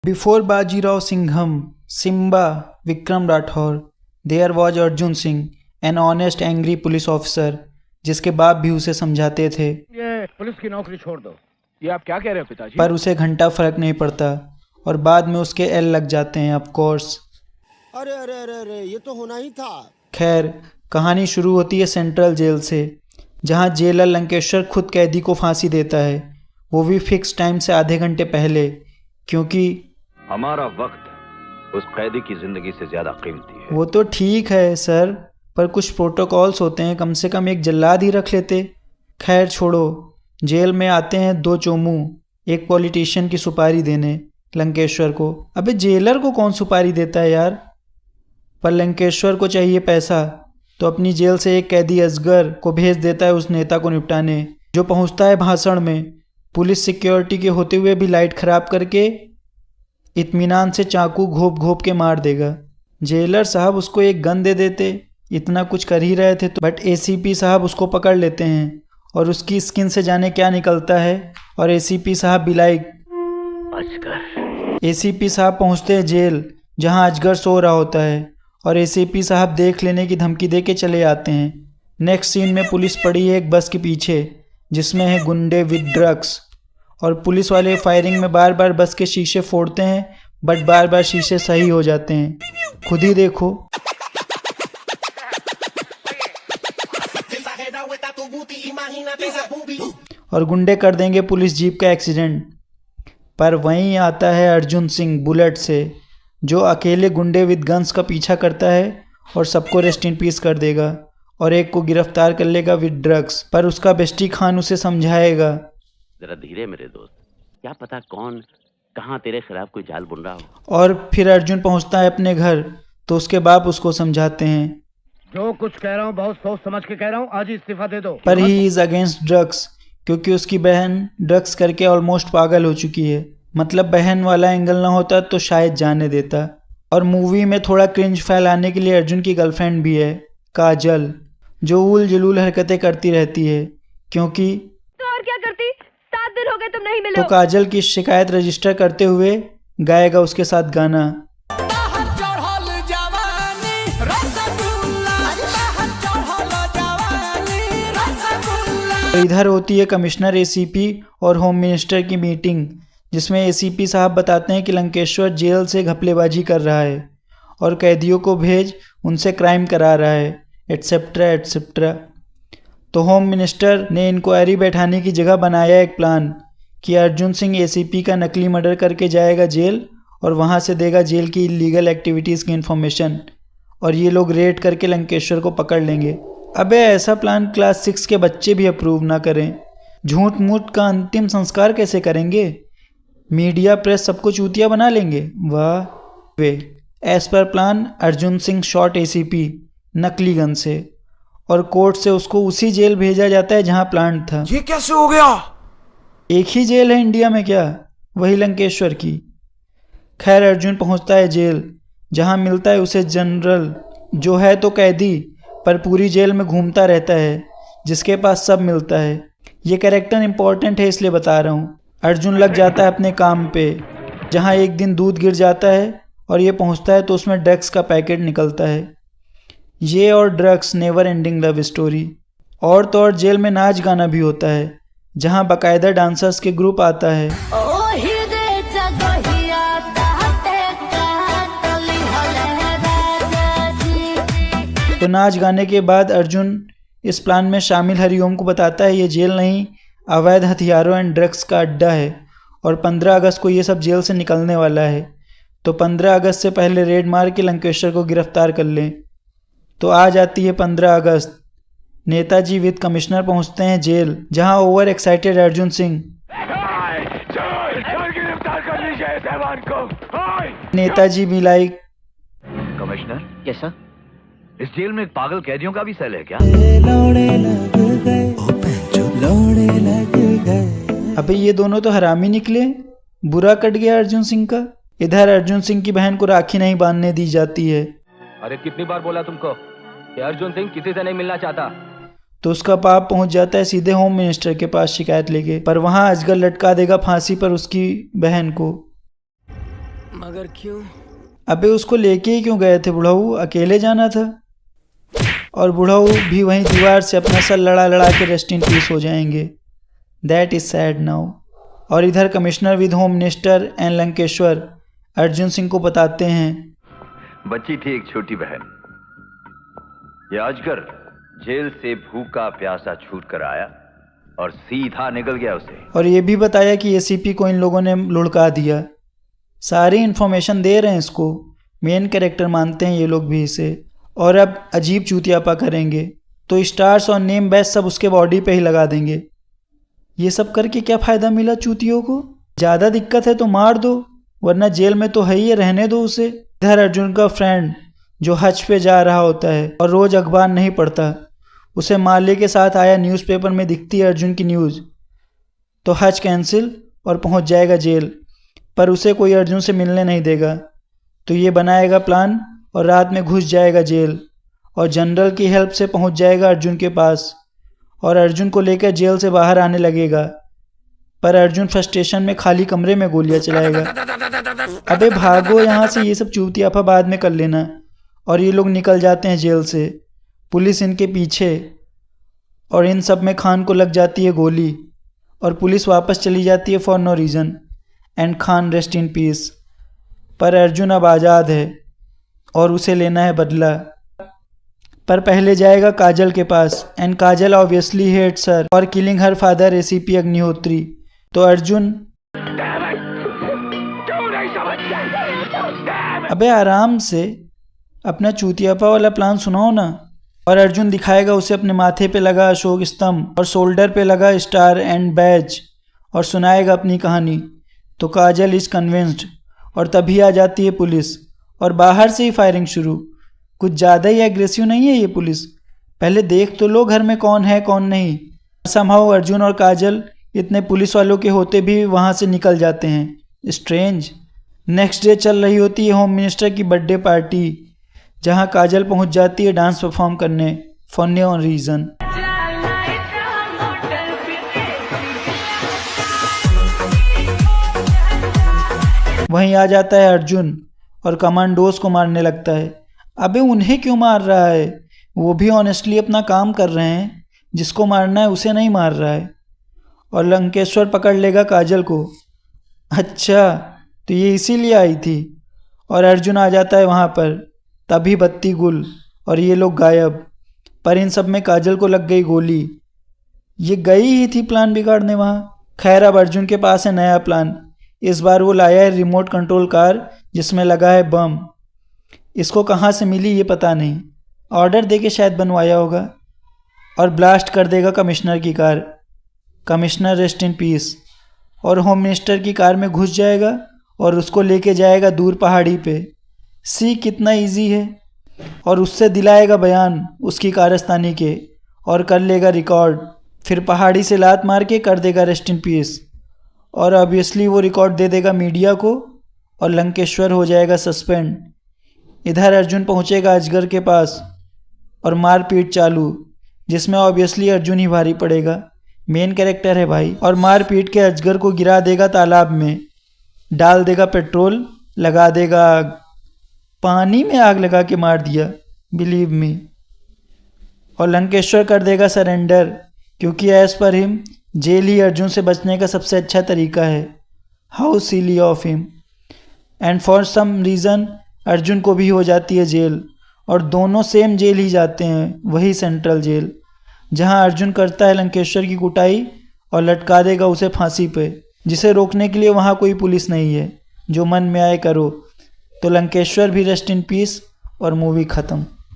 Before Bajirao Singham, Simba, Vikram Rathore, there was Arjun Singh, an honest angry police officer, जिसके बाप भी उसे समझाते थे ये पुलिस की नौकरी छोड़ दो। ये आप क्या कह रहे हो पिताजी? पर उसे घंटा फर्क नहीं पड़ता और बाद में उसके एल लग जाते हैं ऑफ कोर्स। अरे अरे अरे अरे ये तो होना ही था। खैर कहानी शुरू होती है सेंट्रल जेल से, जहां जेलर लंकेश्वर खुद कैदी को फांसी देता है, वो भी फिक्स टाइम से आधे घंटे पहले, क्योंकि हमारा वक्त उस कैदी की जिंदगी से ज्यादा कीमती है। वो तो ठीक है सर, पर कुछ प्रोटोकॉल्स होते हैं, कम से कम एक जल्लाद ही रख लेते। खैर छोड़ो, जेल में आते हैं दो चोमू एक पॉलिटिशियन की सुपारी देने लंकेश्वर को। अबे जेलर को कौन सुपारी देता है यार, पर लंकेश्वर को चाहिए पैसा तो अपनी जेल से एक कैदी असगर को भेज देता है उस नेता को निपटाने, जो पहुंचता है भाषण में पुलिस सिक्योरिटी के होते हुए भी लाइट खराब करके इत्मीनान से चाकू घोप घोप के मार देगा। जेलर साहब उसको एक गन दे देते, इतना कुछ कर ही रहे थे तो, बट एसीपी साहब उसको पकड़ लेते हैं और उसकी स्किन से जाने क्या निकलता है और एसीपी साहब भी लाइक एसीपी साहब पहुंचते हैं जेल जहां अजगर सो रहा होता है और एसीपी साहब देख लेने की धमकी दे के चले आते हैं। नेक्स्ट सीन में पुलिस पड़ी है एक बस के पीछे जिसमें है गुंडे विद ड्रग्स, और पुलिस वाले फायरिंग में बार बार बस के शीशे फोड़ते हैं बट बार बार शीशे सही हो जाते हैं, खुद ही देखो। और गुंडे कर देंगे पुलिस जीप का एक्सीडेंट, पर वहीं आता है अर्जुन सिंह बुलेट से, जो अकेले गुंडे विद गन्स का पीछा करता है और सबको रेस्ट इन पीस कर देगा और एक को गिरफ्तार कर लेगा विद ड्रग्स। पर उसका बेस्टी खान उसे समझाएगा, जरा धीरे मेरे दोस्त, क्या पता कौन कहाँ तेरे खिलाफ कोई जाल बुन रहा हो। और फिर अर्जुन पहुंचता है अपने घर तो उसके बाप उसको समझाते हैं, जो कुछ कह रहा हूँ बहुत सोच समझ के कह रहा हूँ, आज ही इस्तीफा दे दो। पर ही इज अगेंस्ट ड्रग्स क्योंकि उसकी बहन ड्रग्स करके ऑलमोस्ट पागल हो चुकी है। मतलब बहन वाला एंगल ना होता तो शायद जाने देता। और मूवी में थोड़ा क्रिंज फैलाने के लिए अर्जुन की गर्लफ्रेंड भी है काजल, जो उल जुलूल हरकतें करती रहती है, क्योंकि तो और क्या करती, 7 दिन हो गए तुम नहीं मिले तो काजल की शिकायत रजिस्टर करते हुए गाएगा उसके साथ गाना। इधर होती है कमिश्नर एसीपी और होम मिनिस्टर की मीटिंग, जिसमें एसीपी साहब बताते हैं कि लंकेश्वर जेल से घपलेबाजी कर रहा है और कैदियों को भेज उनसे क्राइम करा रहा है एट्सेट्रा एट्सेट्रा। तो होम मिनिस्टर ने इंक्वायरी बैठाने की जगह बनाया एक प्लान कि अर्जुन सिंह एसीपी का नकली मर्डर करके जाएगा जेल और वहां से देगा जेल की इलीगल एक्टिविटीज़ की इन्फॉर्मेशन और ये लोग रेड करके लंकेश्वर को पकड़ लेंगे। अबे ऐसा प्लान क्लास 6 के बच्चे भी अप्रूव ना करें। झूठ मूठ का अंतिम संस्कार कैसे करेंगे, मीडिया प्रेस सबको चूतिया बना लेंगे। वाह वे। एज पर plan Arjun Singh shot ACP नकली गन से और कोर्ट से उसको उसी जेल भेजा जाता है जहां प्लांट था। ये कैसे हो गया? एक ही जेल है इंडिया में क्या, वही लंकेश्वर की। खैर अर्जुन पहुंचता है जेल जहां मिलता है उसे जनरल, जो है तो कैदी पर पूरी जेल में घूमता रहता है, जिसके पास सब मिलता है। ये कैरेक्टर इंपॉर्टेंट है इसलिए बता रहा हूँ। अर्जुन लग जाता है अपने काम पे, जहाँ एक दिन दूध गिर जाता है और ये पहुँचता है तो उसमें ड्रग्स का पैकेट निकलता है। ये और drugs never ending love story. और तो और जेल में नाच गाना भी होता है, जहाँ बाकायदा डांसर्स के ग्रुप आता है। तो नाच गाने के बाद अर्जुन इस प्लान में शामिल हरिओम को बताता है ये जेल नहीं, अवैध हथियारों एंड ड्रग्स का अड्डा है और 15 अगस्त को ये सब जेल से निकलने वाला है, तो 15 अगस्त से पहले रेड मार के लंकेश्वर को गिरफ्तार कर लें। तो आ जाती है 15 अगस्त। नेताजी विद कमिश्नर पहुंचते हैं जेल, जहां ओवर एक्साइटेड अर्जुन सिंह नेताजी भी लाइक कमिश्नर कैसा? इस जेल में पागल कैदियों का भी सेल है क्या? अबे ये दोनों तो हरामी निकले, बुरा कट गया अर्जुन सिंह का। इधर अर्जुन सिंह की बहन को राखी नहीं बांधने दी जाती है। अरे कितनी बार बोला तुमको कि अर्जुन सिंह किसी से नहीं मिलना चाहता। तो उसका बाप पहुंच जाता है सीधे होम मिनिस्टर के पास शिकायत लेके, पर वहां अजगर लटका देगा फांसी पर उसकी बहन को। मगर क्यों? अबे उसको लेके ही क्यों गए थे बुढ़ाऊ, अकेले जाना था। और बुढ़ाऊ भी वहीं दीवार से अपना सर लड़ा लड़ा के रेस्ट इन पीस हो जाएंगे। That is sad now. और इधर कमिश्नर विद होम मिनिस्टर एन लंकेश्वर अर्जुन सिंह को बताते हैं, बच्ची थी एक छोटी बहन, ये अजगर जेल से भूखा प्यासा छूट कर आया और सीधा निकल गया उसे। और ये भी बताया कि एसीपी को इन लोगों ने लुढ़का दिया। सारी इन्फॉर्मेशन दे रहे हैं इसको, मेन कैरेक्टर मानते हैं ये लोग भी इसे। और अब अजीब चूतियापा करेंगे तो स्टार्स और नेम बैच सब उसके बॉडी पे ही लगा देंगे। ये सब करके क्या फ़ायदा मिला चूतियों को? ज़्यादा दिक्कत है तो मार दो, वरना जेल में तो है ही, रहने दो उसे। इधर अर्जुन का फ्रेंड जो हज पे जा रहा होता है और रोज़ अखबार नहीं पढ़ता, उसे माले के साथ आया न्यूज़पेपर में दिखती है अर्जुन की न्यूज़, तो हज कैंसिल और पहुंच जाएगा जेल। पर उसे कोई अर्जुन से मिलने नहीं देगा, तो ये बनाएगा प्लान और रात में घुस जाएगा जेल और जनरल की हेल्प से पहुंच जाएगा अर्जुन के पास और अर्जुन को लेकर जेल से बाहर आने लगेगा। पर अर्जुन फ्रस्ट्रेशन में खाली कमरे में गोलियां चलाएगा। अबे भागो यहाँ से, ये सब चूतियापा बाद में कर लेना। और ये लोग निकल जाते हैं जेल से, पुलिस इनके पीछे, और इन सब में खान को लग जाती है गोली और पुलिस वापस चली जाती है for no reason and Khan rest in peace. पर अर्जुन अब आज़ाद है और उसे लेना है बदला। पर पहले जाएगा काजल के पास एंड काजल ऑब्वियसली हेट्स हर और killing her father ACP Agnihotri. तो अर्जुन अबे आराम से अपना चूतियापा वाला प्लान सुनाओ ना। और अर्जुन दिखाएगा उसे अपने माथे पे लगा अशोक स्तंभ और शोल्डर पे लगा स्टार एंड बैज और सुनाएगा अपनी कहानी। तो काजल इज़ कन्विंस्ड और तभी आ जाती है पुलिस और बाहर से ही फायरिंग शुरू। कुछ ज़्यादा ही एग्रेसिव नहीं है ये पुलिस? पहले देख तो लो घर में कौन है कौन नहीं। समहाउ अर्जुन और काजल इतने पुलिस वालों के होते भी वहाँ से निकल जाते हैं। स्ट्रेंज। नेक्स्ट डे चल रही होती है होम मिनिस्टर की बर्थडे पार्टी, जहाँ काजल पहुँच जाती है डांस परफॉर्म करने फॉर नो रीज़न। वहीं आ जाता है अर्जुन और कमांडोज को मारने लगता है। अबे उन्हें क्यों मार रहा है? वो भी ऑनेस्टली अपना काम कर रहे हैं, जिसको मारना है उसे नहीं मार रहा है। और लंकेश्वर पकड़ लेगा काजल को। अच्छा, तो ये इसीलिए आई थी। और अर्जुन आ जाता है वहाँ पर, तभी बत्ती गुल और ये लोग गायब। पर इन सब में काजल को लग गई गोली। ये गई ही थी प्लान बिगाड़ने वहाँ। खैर अब अर्जुन के पास है नया प्लान। इस बार वो लाया है रिमोट कंट्रोल कार जिसमें लगा है बम। इसको कहाँ से मिली ये पता नहीं, ऑर्डर देके शायद बनवाया होगा। और ब्लास्ट कर देगा कमिश्नर की car. Commissioner rest in piece. और होम मिनिस्टर की कार में घुस जाएगा और उसको लेके जाएगा दूर पहाड़ी पे। सी कितना इजी है। और उससे दिलाएगा बयान उसकी कारस्तानी के और कर लेगा रिकॉर्ड। फिर पहाड़ी से लात मार के कर देगा रेस्ट इन पीस। और ऑब्वियसली वो रिकॉर्ड दे देगा मीडिया को और लंकेश्वर हो जाएगा सस्पेंड। इधर अर्जुन पहुंचेगा अजगर के पास और मारपीट चालू, जिसमें ऑब्वियसली अर्जुन ही भारी पड़ेगा, मेन कैरेक्टर है भाई। और मारपीट के अजगर को गिरा देगा तालाब में, डाल देगा पेट्रोल, लगा देगा आग। पानी में आग लगा के मार दिया, बिलीव मी। और लंकेश्वर कर देगा सरेंडर, क्योंकि एज पर हिम जेल ही अर्जुन से बचने का सबसे अच्छा तरीका है। How silly of him. And for some reason Arjun को भी हो जाती है जेल और दोनों सेम जेल ही जाते हैं, वही सेंट्रल जेल, जहां अर्जुन करता है लंकेश्वर की कुटाई और लटका देगा उसे फांसी पे, जिसे रोकने के लिए वहां कोई पुलिस नहीं है। जो मन में आए करो। तो लंकेश्वर भी रेस्ट इन पीस और मूवी ख़त्म।